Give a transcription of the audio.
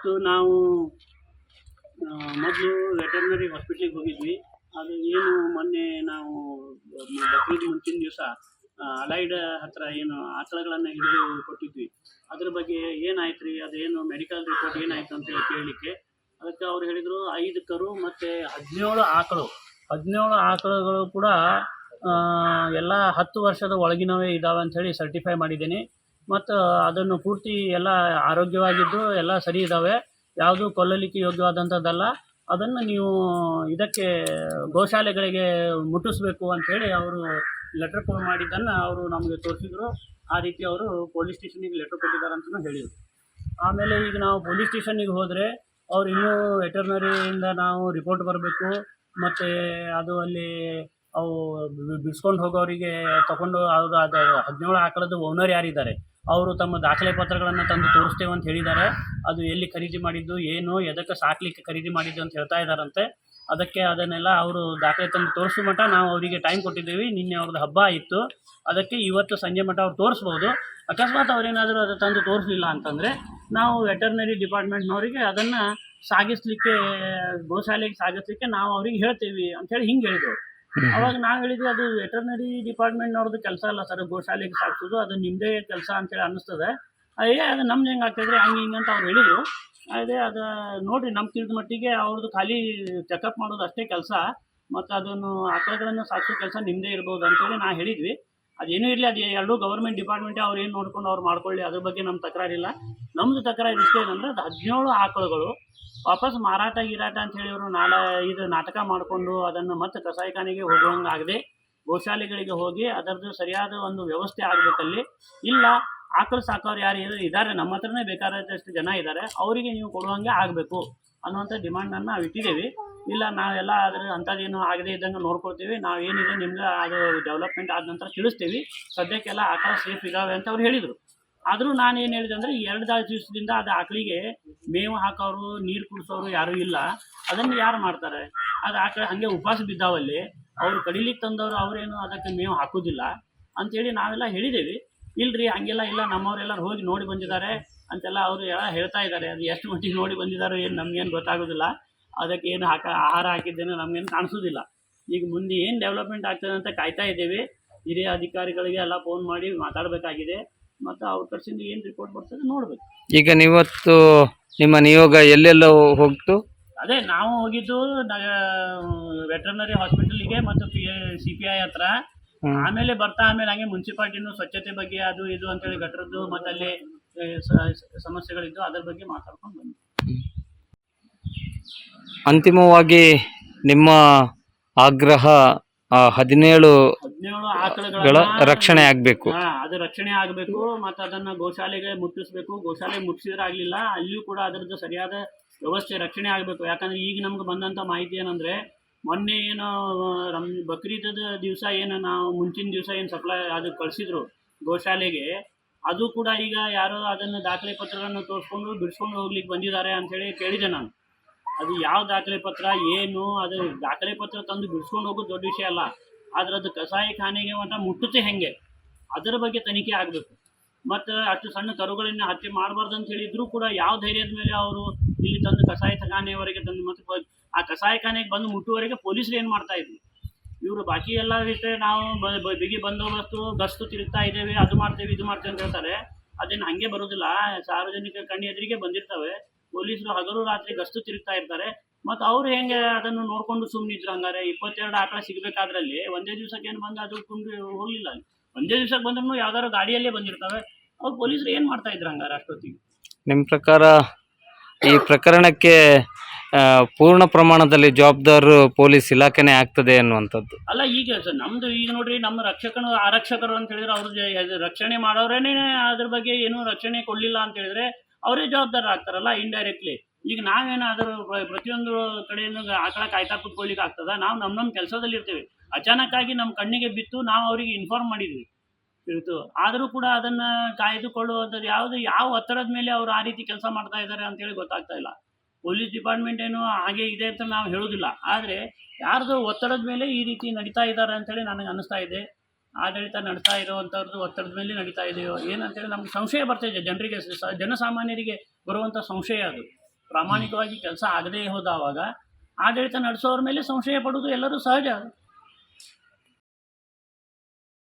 ಇವತ್ತು ನಾವು ಮೊದಲು ವೆಟರ್ನರಿ ಹಾಸ್ಪಿಟ್ಲಿಗೆ ಹೋಗಿದ್ವಿ. ಅದು ಏನು ಮೊನ್ನೆ ನಾವು ಬಕ್ರೀದ್ ಮುಂಚಿನ ದಿವಸ ಅಲೈಡ್ ಹತ್ರ ಏನು ಆಕಳಗಳನ್ನು ಹಿಡಿದು ಕೊಟ್ಟಿದ್ವಿ. ಅದ್ರ ಬಗ್ಗೆ ಏನಾಯ್ತು ರೀ, ಅದೇನು ಮೆಡಿಕಲ್ ರಿಪೋರ್ಟ್ ಏನಾಯ್ತು ಅಂತೇಳಿ ಕೇಳಲಿಕ್ಕೆ. ಅದಕ್ಕೆ ಅವ್ರು ಹೇಳಿದರು 5 ಕರು ಮತ್ತು 17 ಆಕಳು. 17 ಆಕಳುಗಳು ಕೂಡ ಎಲ್ಲ 10 ವರ್ಷದ ಒಳಗಿನವೇ ಇದ್ದಾವೆ ಅಂಥೇಳಿ ಸರ್ಟಿಫೈ ಮಾಡಿದ್ದೀನಿ. ಮತ್ತು ಅದನ್ನು ಪೂರ್ತಿ ಎಲ್ಲ ಆರೋಗ್ಯವಾಗಿದ್ದು ಎಲ್ಲ ಸರಿ ಇದ್ದಾವೆ, ಯಾವುದೂ ಕೊಲ್ಲಲಿಕ್ಕೆ ಯೋಗ್ಯವಾದಂಥದ್ದಲ್ಲ. ಅದನ್ನು ನೀವು ಇದಕ್ಕೆ ಗೋಶಾಲೆಗಳಿಗೆ ಮುಟ್ಟಿಸ್ಬೇಕು ಅಂಥೇಳಿ ಅವರು ಲೆಟ್ರ್ ಮಾಡಿದ್ದನ್ನು ಅವರು ನಮಗೆ ತೋರಿಸಿದ್ರು. ಆ ರೀತಿ ಅವರು ಪೊಲೀಸ್ ಸ್ಟೇಷನಿಗೆ ಲೆಟ್ರ್ ಕೊಟ್ಟಿದ್ದಾರೆ ಅಂತಲೂ ಹೇಳಿದರು. ಆಮೇಲೆ ಈಗ ನಾವು ಪೊಲೀಸ್ ಸ್ಟೇಷನ್ನಿಗೆ ಹೋದರೆ ಅವ್ರು ಇನ್ನೂ ವೆಟರ್ನರಿಯಿಂದ ನಾವು ರಿಪೋರ್ಟ್ ಬರಬೇಕು, ಮತ್ತು ಅದು ಅಲ್ಲಿ ಅವು ಬಿಡಿಸ್ಕೊಂಡು ಹೋಗೋರಿಗೆ ತಗೊಂಡು ಅವರು ಅದು 17 ಆಕಳದ್ದು ಓನರ್ ಯಾರಿದ್ದಾರೆ ಅವರು ತಮ್ಮ ದಾಖಲೆ ಪತ್ರಗಳನ್ನು ತಂದು ತೋರಿಸ್ತೇವೆ ಅಂತ ಹೇಳಿದ್ದಾರೆ. ಅದು ಎಲ್ಲಿ ಖರೀದಿ ಮಾಡಿದ್ದು, ಏನು, ಎದಕ್ಕೆ ಸಾಕಲಿಕ್ಕೆ ಖರೀದಿ ಮಾಡಿದ್ದು ಅಂತ ಹೇಳ್ತಾ ಇದ್ದಾರಂತೆ. ಅದಕ್ಕೆ ಅದನ್ನೆಲ್ಲ ಅವರು ದಾಖಲೆ ತಂದು ತೋರಿಸೋ ಮಟ್ಟ ನಾವು ಅವರಿಗೆ ಟೈಮ್ ಕೊಟ್ಟಿದ್ದೀವಿ. ನಿನ್ನೆ ಅವ್ರದ್ದು ಹಬ್ಬ ಇತ್ತು, ಅದಕ್ಕೆ ಇವತ್ತು ಸಂಜೆ ಮಟ್ಟ ಅವ್ರು ತೋರಿಸ್ಬೋದು. ಅಕಸ್ಮಾತ್ ಅವರೇನಾದರೂ ಅದು ತಂದು ತೋರಿಸಲಿಲ್ಲ ಅಂತಂದರೆ ನಾವು ವೆಟರ್ನರಿ ಡಿಪಾರ್ಟ್ಮೆಂಟ್ನವರಿಗೆ ಅದನ್ನು ಸಾಗಿಸಲಿಕ್ಕೆ, ಗೋಶಾಲೆಗೆ ಸಾಗಿಸಲಿಕ್ಕೆ ನಾವು ಅವ್ರಿಗೆ ಹೇಳ್ತೀವಿ ಅಂಥೇಳಿ ಹಿಂಗೆ ಹೇಳಿದರು. ಅವಾಗ ನಾವು ಹೇಳಿದ್ವಿ ಅದು ವೆಟರ್ನರಿ ಡಿಪಾರ್ಟ್ಮೆಂಟ್ನವ್ರದ್ದು ಕೆಲಸ ಅಲ್ಲ ಸರ್, ಗೋಶಾಲೆಗೆ ಸಾಗಿಸೋದು ಅದು ನಿಮ್ಮದೇ ಕೆಲಸ ಅಂತೇಳಿ ಅನ್ನಿಸ್ತದೆ. ಅದು ನಮ್ದು ಹೆಂಗೆ ಆಗ್ತಾಯಿದ್ರೆ ಹಂಗೆ ಹಿಂಗೆ ಅಂತ ಅವ್ರು ಹೇಳಿದರು. ಅದೇ ಅದು ನೋಡಿರಿ, ನಮ್ಮ ತಿಳಿದ ಮಟ್ಟಿಗೆ ಅವ್ರದ್ದು ಖಾಲಿ ಚೆಕಪ್ ಮಾಡೋದು ಅಷ್ಟೇ ಕೆಲಸ, ಮತ್ತು ಅದನ್ನು ಆಕಳಗಳನ್ನು ಸಾಗಿಸೋ ಕೆಲಸ ನಿಮ್ಮದೇ ಇರ್ಬೋದು ಅಂತೇಳಿ ನಾವು ಹೇಳಿದ್ವಿ. ಅದೇನೂ ಇರಲಿ, ಅದು ಎರಡೂ ಗೌರ್ಮೆಂಟ್ ಡಿಪಾರ್ಟ್ಮೆಂಟೇ ಅವ್ರು ಏನು ನೋಡ್ಕೊಂಡು ಅವ್ರು ಮಾಡ್ಕೊಳ್ಳಿ, ಅದ್ರ ಬಗ್ಗೆ ನಮ್ಮ ತಕರಾರಿಲ್ಲ. ನಮ್ಮದು ತಕರಾರು ಇಷ್ಟೇ ಏನಂದರೆ ಅದು 17 ಆಕಳುಗಳು ವಾಪಸ್ ಮಾರಾಟ ಗಿರಾಟ ಅಂಥೇಳಿ ಅವರು ಇದು ನಾಟಕ ಮಾಡಿಕೊಂಡು ಅದನ್ನು ಮತ್ತೆ ಕಸಾಯಿಖಾನೆಗೆ ಹೋಗುವಂಗಾಗದೆ ಗೋಶಾಲೆಗಳಿಗೆ ಹೋಗಿ ಅದರದ್ದು ಸರಿಯಾದ ಒಂದು ವ್ಯವಸ್ಥೆ ಆಗಬೇಕಲ್ಲಿ. ಇಲ್ಲ, ಆಕಳು ಸಾಕೋರು ಯಾರು ಇದ್ದಾರೆ, ನಮ್ಮ ಹತ್ರನೇ ಬೇಕಾದಷ್ಟು ಜನ ಇದ್ದಾರೆ, ಅವರಿಗೆ ನೀವು ಕೊಡುವಂಗೆ ಆಗಬೇಕು ಅನ್ನುವಂಥ ಡಿಮಾಂಡನ್ನು ನಾವು ಇಟ್ಟಿದ್ದೀವಿ. ಇಲ್ಲ, ನಾವೆಲ್ಲ ಅದ್ರ ಅಂಥದ್ದೇನು ಆಗದೇ ಇದ್ದಂಗೆ ನೋಡ್ಕೊಳ್ತೀವಿ, ನಾವು ಏನಿದೆ ನಿಮ್ಗೆ ಅದು ಡೆವಲಪ್ಮೆಂಟ್ ಆದ ನಂತರ ತಿಳಿಸ್ತೀವಿ, ಸದ್ಯಕ್ಕೆಲ್ಲ ಆಕಳ ಸೇಫ್ ಇದ್ದಾವೆ ಅಂತ ಅವ್ರು ಹೇಳಿದರು. ಆದರೂ ನಾನು ಏನು ಹೇಳಿದೆ ಅಂದರೆ 2 ದಿವಸದಿಂದ ಅದು ಆಕಳಿಗೆ ಮೇವು ಹಾಕೋರು, ನೀರು ಕುಡಿಸೋರು ಯಾರೂ ಇಲ್ಲ. ಅದನ್ನು ಯಾರು ಮಾಡ್ತಾರೆ? ಅದು ಆಕಳು ಹಾಗೆ ಉಪವಾಸ ಬಿದ್ದಾವಲ್ಲಿ, ಅವರು ಕಡಿಲಿಕ್ಕೆ ತಂದವರು ಅವರೇನು ಅದಕ್ಕೆ ಮೇವು ಹಾಕೋದಿಲ್ಲ ಅಂಥೇಳಿ ನಾವೆಲ್ಲ ಹೇಳಿದ್ದೀವಿ. ಇಲ್ಲರಿ ಹಂಗೆಲ್ಲ ಇಲ್ಲ, ನಮ್ಮವರೆಲ್ಲರೂ ಹೋಗಿ ನೋಡಿ ಬಂದಿದ್ದಾರೆ ಅಂತೆಲ್ಲ ಅವರು ಎಲ್ಲ ಹೇಳ್ತಾ ಇದ್ದಾರೆ. ಅದು ಎಷ್ಟು ಮಟ್ಟಿಗೆ ನೋಡಿ ಬಂದಿದ್ದಾರೋ ಏನು ನಮಗೇನು ಗೊತ್ತಾಗೋದಿಲ್ಲ. ಅದಕ್ಕೆ ಏನು ಆಹಾರ ಹಾಕಿದ್ದೇನೋ ನಮಗೇನು ಕಾಣಿಸೋದಿಲ್ಲ. ಈಗ ಮುಂದೆ ಏನು ಡೆವಲಪ್ಮೆಂಟ್ ಆಗ್ತದೆ ಅಂತ ಕಾಯ್ತಾ ಇದ್ದೀವಿ. ಹಿರಿಯ ಅಧಿಕಾರಿಗಳಿಗೆ ಎಲ್ಲ ಫೋನ್ ಮಾಡಿ ಮಾತಾಡಬೇಕಾಗಿದೆ, ಮತ್ತು ಅವ್ರ ಕಡೆಯಿಂದ ಏನು ರಿಪೋರ್ಟ್ ಬರ್ತದೆ ನೋಡಬೇಕು. ಈಗ ನೀವತ್ತು ನಿಮ್ಮ ನಿಯೋಗ ಎಲ್ಲೆಲ್ಲ ಹೋಗ್ತು? ಅದೇ ನಾವು ಹೋಗಿದ್ದು ವೆಟರ್ನರಿ ಹಾಸ್ಪಿಟಲ್ಗೆ ಮತ್ತು CPI ಹತ್ರ. ಆಮೇಲೆ ಆಮೇಲೆ ಹಂಗೆ ಮುನ್ಸಿಪಾಲ್ಟಿನೂ ಸ್ವಚ್ಛತೆ ಬಗ್ಗೆ ಅದು ಇದು ಅಂತೇಳಿ ಗಟ್ರದ್ದು ಮತ್ತು ಅಲ್ಲಿ ಸಮಸ್ಯೆಗಳಿದ್ದು ಅದರ ಬಗ್ಗೆ ಮಾತಾಡ್ಕೊಂಡು ಬಂದ್ವಿ. ಅಂತಿಮವಾಗಿ ನಿಮ್ಮ ಆಗ್ರಹ 17 ಆಕಳುಗಳ ರಕ್ಷಣೆ ಆಗಬೇಕು. ಅದು ರಕ್ಷಣೆ ಆಗಬೇಕು, ಮತ್ತು ಅದನ್ನು ಗೋಶಾಲೆಗೆ ಮುಟ್ಟಿಸ್ಬೇಕು. ಗೋಶಾಲೆ ಮುಟ್ಟಿಸಿದ್ರೆ ಆಗಲಿಲ್ಲ, ಅಲ್ಲಿಯೂ ಕೂಡ ಅದರದ್ದು ಸರಿಯಾದ ವ್ಯವಸ್ಥೆ ರಕ್ಷಣೆ ಆಗಬೇಕು. ಯಾಕಂದರೆ ಈಗ ನಮ್ಗೆ ಬಂದಂಥ ಮಾಹಿತಿ ಏನಂದರೆ, ಮೊನ್ನೆ ಏನು ಬಕ್ರೀದದ ದಿವಸ ಏನು ನಾವು ಮುಂಚಿನ ದಿವಸ ಏನು ಸಪ್ಲೈ ಅದು ಕಳಿಸಿದ್ರು ಗೋಶಾಲೆಗೆ, ಅದು ಕೂಡ ಈಗ ಯಾರೋ ಅದನ್ನು ದಾಖಲೆ ಪತ್ರಗಳನ್ನು ತೋರಿಸ್ಕೊಂಡು ಬಿಡಿಸ್ಕೊಂಡು ಹೋಗ್ಲಿಕ್ಕೆ ಬಂದಿದ್ದಾರೆ ಅಂಥೇಳಿ ಕೇಳಿದೆ ನಾನು. ಅದು ಯಾವ ದಾಖಲೆ ಪತ್ರ ಏನು, ಅದು ದಾಖಲೆ ಪತ್ರ ತಂದು ಬಿಡಿಸ್ಕೊಂಡು ಹೋಗೋದು ದೊಡ್ಡ ವಿಷಯ ಅಲ್ಲ, ಆದರೆ ಅದು ಕಸಾಯಿಖಾನೆಗೆ ಮಟ್ಟ ಮುಟ್ಟುತ್ತೆ ಹೆಂಗೆ ಅದರ ಬಗ್ಗೆ ತನಿಖೆ ಆಗಬೇಕು. ಮತ್ತು ಅಷ್ಟು ಸಣ್ಣ ಕರುಗಳನ್ನು ಹತ್ಯೆ ಮಾಡಬಾರ್ದು ಅಂತ ಹೇಳಿದ್ರು ಕೂಡ ಯಾವ ಧೈರ್ಯದ ಮೇಲೆ ಅವರು ಇಲ್ಲಿ ತಂದು ಕಸಾಯಿಖಾನೆಯವರೆಗೆ ತಂದು, ಮತ್ತು ಆ ಕಸಾಯಿಖಾನೆಗೆ ಬಂದು ಮುಟ್ಟುವವರೆಗೆ ಪೊಲೀಸರು ಏನು ಮಾಡ್ತಾಯಿದ್ರು? ಇವರು ಬಾಕಿ ಎಲ್ಲ ವಿಷಯ ನಾವು ಬಿಗಿ ಬಂದೋಬಸ್ತು ಗಸ್ತು ತಿರುಗ್ತಾ ಇದ್ದೇವೆ, ಅದು ಮಾಡ್ತೇವೆ ಇದು ಮಾಡ್ತೇವೆ ಅಂತ ಹೇಳ್ತಾರೆ. ಅದೇನು ಹಾಗೆ ಬರೋದಿಲ್ಲ, ಸಾರ್ವಜನಿಕ ಕಣ್ಣು ಎದುರಿಗೆ ಬಂದಿರ್ತವೆ. ಪೊಲೀಸರು ಹಗಲು ರಾತ್ರಿ ಗಸ್ತು ತಿರುಗ್ತಾ ಇರ್ತಾರೆ, ಮತ್ತು ಅವ್ರು ಹೆಂಗೆ ಅದನ್ನು ನೋಡಿಕೊಂಡು ಸುಮ್ಮನಿದ್ರು? ಹಂಗಾರೆ 22 ಆಕಳ ಸಿಗಬೇಕಾದ್ರಲ್ಲಿ ಒಂದೇ ದಿವಸಕ್ಕೆ ಏನು ಬಂದು ಅದು ಕುಂದು ಹೋಗಲಿಲ್ಲ. ಅಲ್ಲಿ ಒಂದೇ ದಿವಸಕ್ಕೆ ಬಂದ್ರೂ ಯಾವ್ದಾದ್ರು ಗಾಡಿಯಲ್ಲೇ ಬಂದಿರ್ತವೆ. ಅವ್ರು ಪೊಲೀಸರು ಏನು ಮಾಡ್ತಾ ಇದ್ರು ಹಂಗಾರೆ ಅಷ್ಟೊತ್ತಿಗೆ? ನಿಮ್ಮ ಪ್ರಕಾರ ಈ ಪ್ರಕರಣಕ್ಕೆ ಪೂರ್ಣ ಪ್ರಮಾಣದಲ್ಲಿ ಜವಾಬ್ದಾರರು ಪೊಲೀಸ್ ಇಲಾಖೆನೇ ಆಗ್ತದೆ ಅನ್ನುವಂಥದ್ದು ಅಲ್ಲ. ಈಗ ನಮ್ಮದು ಈಗ ನೋಡ್ರಿ, ನಮ್ಮ ಆರಕ್ಷಕರು ಅಂತ ಹೇಳಿದ್ರೆ ಅವ್ರ ರಕ್ಷಣೆ ಮಾಡೋರೇನೆ ಅದ್ರ ಬಗ್ಗೆ ಏನೂ ರಕ್ಷಣೆ ಕೊಡಲಿಲ್ಲ ಅಂತ ಹೇಳಿದ್ರೆ ಅವರೇ ಜವಾಬ್ದಾರ ಆಗ್ತಾರಲ್ಲ ಇಂಡೈರೆಕ್ಟ್ಲಿ. ಈಗ ನಾವೇನಾದರೂ ಪ್ರತಿಯೊಂದು ಕಡೆಯಿಂದ ಆಕಳ ಕಾಯ್ತಾ ಕೂತ್ಕೊಳ್ಳಿಕ್ಕೆ ಆಗ್ತದ? ನಾವು ನಮ್ಮ ಕೆಲಸದಲ್ಲಿ ಇರ್ತೀವಿ, ಅಚಾನಕ್ಕಾಗಿ ನಮ್ಮ ಕಣ್ಣಿಗೆ ಬಿತ್ತು, ನಾವು ಅವರಿಗೆ ಇನ್ಫಾರ್ಮ್ ಮಾಡಿದ್ವಿ ಇತ್ತು. ಆದರೂ ಕೂಡ ಅದನ್ನು ಕಾಯ್ದುಕೊಳ್ಳುವಂಥದ್ದು ಯಾವ ಒತ್ತಡದ ಮೇಲೆ ಅವರು ಆ ರೀತಿ ಕೆಲಸ ಮಾಡ್ತಾ ಇದ್ದಾರೆ ಅಂತೇಳಿ ಗೊತ್ತಾಗ್ತಾ ಇಲ್ಲ. ಪೊಲೀಸ್ ಡಿಪಾರ್ಟ್ಮೆಂಟ್ ಏನು ಹಾಗೆ ಇದೆ ಅಂತ ನಾವು ಹೇಳೋದಿಲ್ಲ, ಆದರೆ ಯಾರ್ದು ಒತ್ತಡದ ಮೇಲೆ ಈ ರೀತಿ ನಡೀತಾ ಇದ್ದಾರೆ ಅಂತೇಳಿ ನನಗೆ ಅನ್ನಿಸ್ತಾ ಇದೆ. ಆಡಳಿತ ನಡೆಸ್ತಾ ಇರುವಂಥವ್ರದ್ದು ಒತ್ತಡದ ಮೇಲೆ ನಡೀತಾ ಇದೆಯೋ ಏನಂತೇಳಿ ನಮ್ಗೆ ಸಂಶಯ ಬರ್ತಾಯಿದೆ. ಜನಸಾಮಾನ್ಯರಿಗೆ ಬರುವಂಥ ಸಂಶಯ ಅದು. ಪ್ರಾಮಾಣಿಕವಾಗಿ ಕೆಲಸ ಆಗದೇ ಹೋದವಾಗ ಆಡಳಿತ ನಡೆಸೋರ ಮೇಲೆ ಸಂಶಯ ಪಡೋದು ಎಲ್ಲರೂ ಸಹಜ.